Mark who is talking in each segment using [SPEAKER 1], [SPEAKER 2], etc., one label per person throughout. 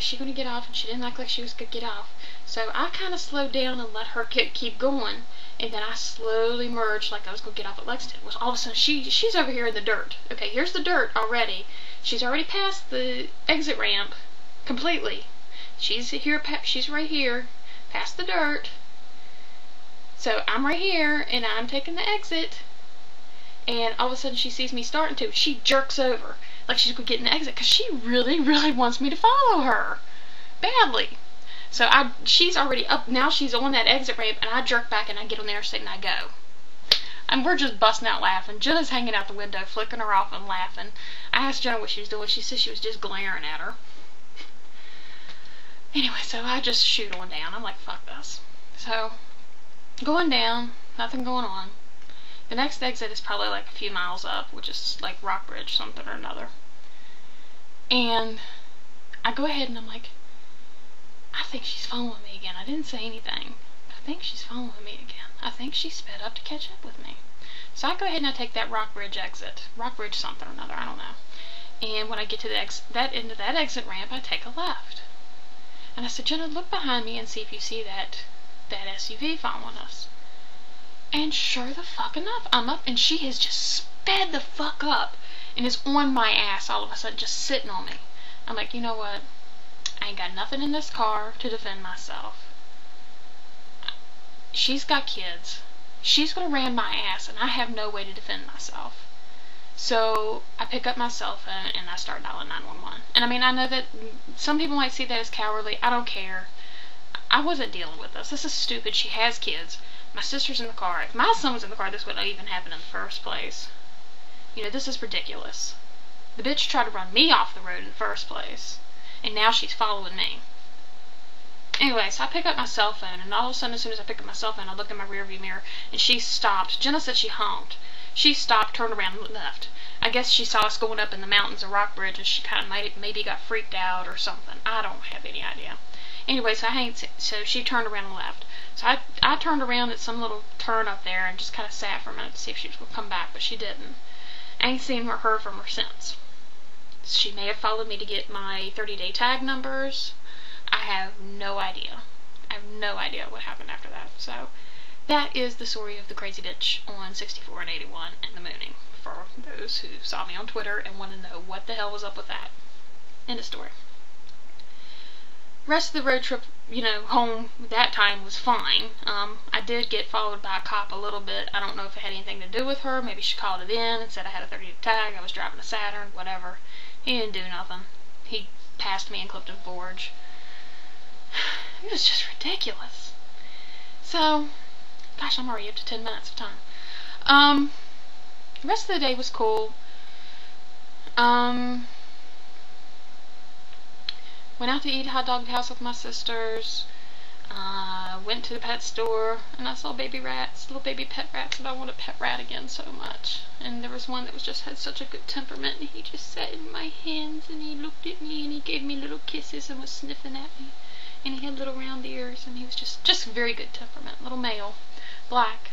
[SPEAKER 1] she going to get off? And she didn't act like she was going to get off. So I kind of slowed down and let her keep going. And then I slowly merged like I was going to get off at Lexington. Well, all of a sudden, she's over here in the dirt. Okay, here's the dirt already. She's already passed the exit ramp completely. She's right here, past the dirt. So I'm right here, and I'm taking the exit. And all of a sudden, she sees me starting to. She jerks over like she's going to get in the exit because she really, really wants me to follow her badly. So she's already up, now she's on that exit ramp, and I jerk back and I get on the interstate and I go. And we're just busting out laughing. Jenna's hanging out the window, flicking her off and laughing. I asked Jenna what she was doing. She said she was just glaring at her. Anyway, so I just shoot on down. I'm like, fuck this. So, going down, nothing going on. The next exit is probably like a few miles up, which is like Rockbridge, something or another. And I go ahead and I'm like, I think she's following me again. I didn't say anything. I think she's following me again. I think she sped up to catch up with me. So I go ahead and I take that Rockbridge exit. Rockbridge something or another, I don't know. And when I get to the end of that exit ramp, I take a left. And I said, Jenna, look behind me and see if you see that SUV following us. And sure the fuck enough, I'm up and she has just sped the fuck up and is on my ass all of a sudden, just sitting on me. I'm like, you know what? I ain't got nothing in this car to defend myself. She's got kids. She's gonna ram my ass and I have no way to defend myself. So I pick up my cell phone and I start dialing 911. And I mean, I know that some people might see that as cowardly. I don't care. I wasn't dealing with this. This is stupid. She has kids. My sister's in the car. If my son was in the car, this wouldn't even happen in the first place. You know, this is ridiculous. The bitch tried to run me off the road in the first place. And now she's following me. Anyway, so I pick up my cell phone, and all of a sudden, as soon as I pick up my cell phone, I look in my rearview mirror, and she stopped. Jenna said she honked. She stopped, turned around, and left. I guess she saw us going up in the mountains of Rockbridge, and she kind of maybe got freaked out or something. I don't have any idea. Anyway, so she turned around and left. So I turned around at some little turn up there and just kind of sat for a minute to see if she was going to come back, but she didn't. I ain't seen or heard from her since. She may have followed me to get my 30-day tag numbers. I have no idea. I have no idea what happened after that. So that is the story of the crazy bitch on 64 and 81 and the mooning, for those who saw me on Twitter and want to know what the hell was up with that. End of story. Rest of the road trip, you know, home that time was fine. I did get followed by a cop a little bit. I don't know if it had anything to do with her. Maybe she called it in and said I had a 30-day tag. I was driving a Saturn, whatever. He didn't do nothing. He passed me in Clifton Forge. It was just ridiculous. So, gosh, I'm already up to 10 minutes of time. The rest of the day was cool. Went out to eat hot dog at the house with my sisters. Went to the pet store and I saw baby rats, little baby pet rats, and I want a pet rat again so much. And there was one that had such a good temperament, and he just sat in my hands and he looked at me and he gave me little kisses and was sniffing at me. And he had little round ears and he was just very good temperament. Little male, black,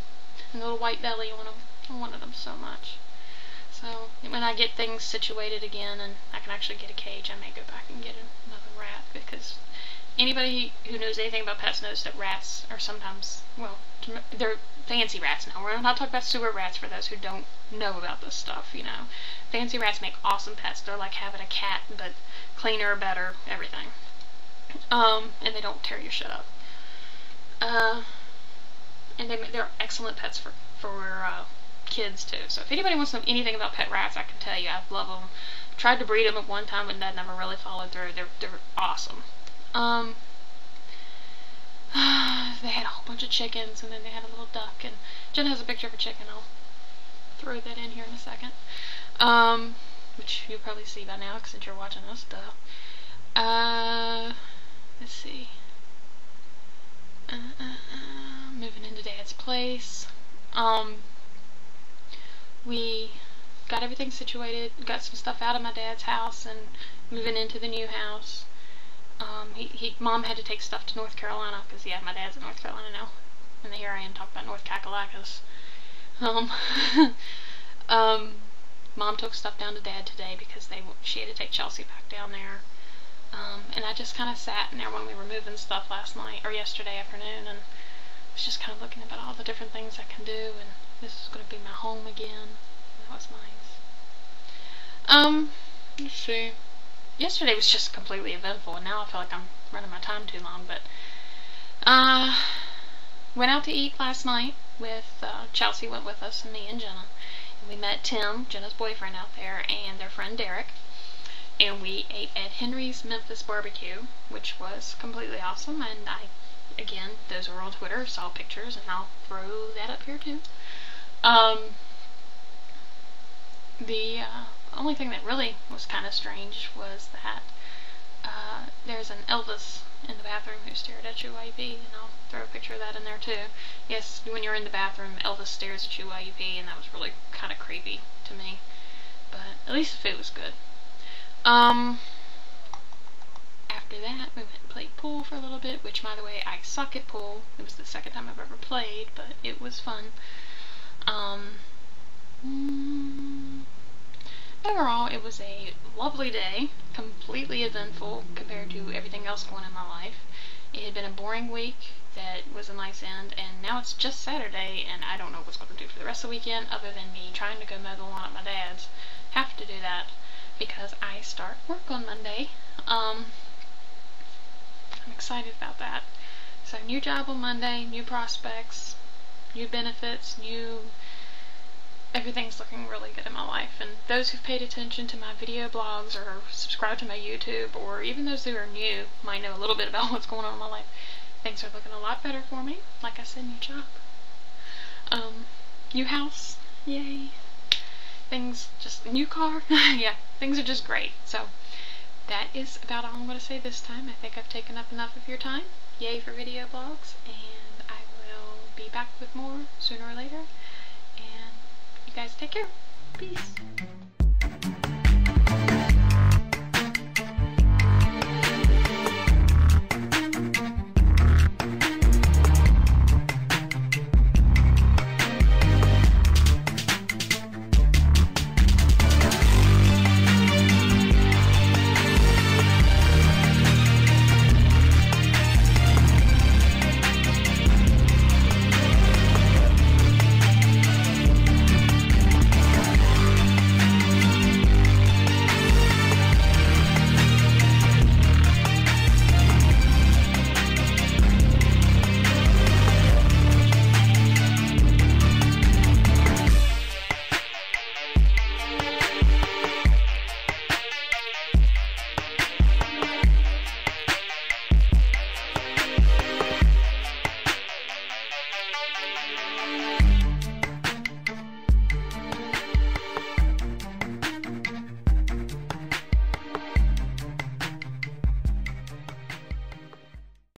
[SPEAKER 1] and a little white belly on him. I wanted them so much. So when I get things situated again and I can actually get a cage, I may go back and get another rat, because anybody who knows anything about pets knows that rats are sometimes, well, they're fancy rats now. We're not talking about sewer rats for those who don't know about this stuff, you know. Fancy rats make awesome pets. They're like having a cat, but cleaner, better, everything. And they don't tear your shit up. And they're excellent pets for kids too. So if anybody wants to know anything about pet rats, I can tell you. I love them. Tried to breed them at one time, but that never really followed through. They're awesome. They had a whole bunch of chickens, and then they had a little duck, and Jen has a picture of a chicken. I'll throw that in here in a second. Which you'll probably see by now since you're watching this. Let's see. Moving into Dad's place. We got everything situated, got some stuff out of my dad's house, and moving into the new house. Mom had to take stuff to North Carolina, because, yeah, my dad's in North Carolina now. And here I am talking about North Kakalakis. Mom took stuff down to Dad today because she had to take Chelsea back down there. And I just kind of sat in there when we were moving stuff last night, or yesterday afternoon, and was just kind of looking about all the different things I can do, and this is going to be my home again. That was nice. Let's see. Yesterday was just completely eventful, and now I feel like I'm running my time too long, but, went out to eat last night with, Chelsea went with us, and me and Jenna. And we met Tim, Jenna's boyfriend, out there, and their friend Derek. And we ate at Henry's Memphis Barbecue, which was completely awesome, and again, those are on Twitter, saw pictures, and I'll throw that up here too. The only thing that really was kind of strange was that there's an Elvis in the bathroom who stared at you while you pee, and I'll throw a picture of that in there too. Yes, when you're in the bathroom, Elvis stares at you while you pee, and that was really kind of creepy to me. But at least the food was good. After that, we went and played pool for a little bit, which, by the way, I suck at pool. It was the second time I've ever played, but it was fun. Overall, it was a lovely day, completely eventful compared to everything else going on in my life. It had been a boring week that was a nice end, and now it's just Saturday, and I don't know what's going to do for the rest of the weekend other than me trying to go mow the lawn at my dad's. Have to do that because I start work on Monday. I'm excited about that. So, new job on Monday, new prospects, new benefits, everything's looking really good in my life. And those who've paid attention to my video blogs or subscribed to my YouTube, or even those who are new, might know a little bit about what's going on in my life. Things are looking a lot better for me. Like I said, new job. New house. Yay. Things just, new car. Yeah, things are just great. So, that is about all I'm going to say this time. I think I've taken up enough of your time. Yay for video blogs. And I will be back with more sooner or later. And you guys take care. Peace.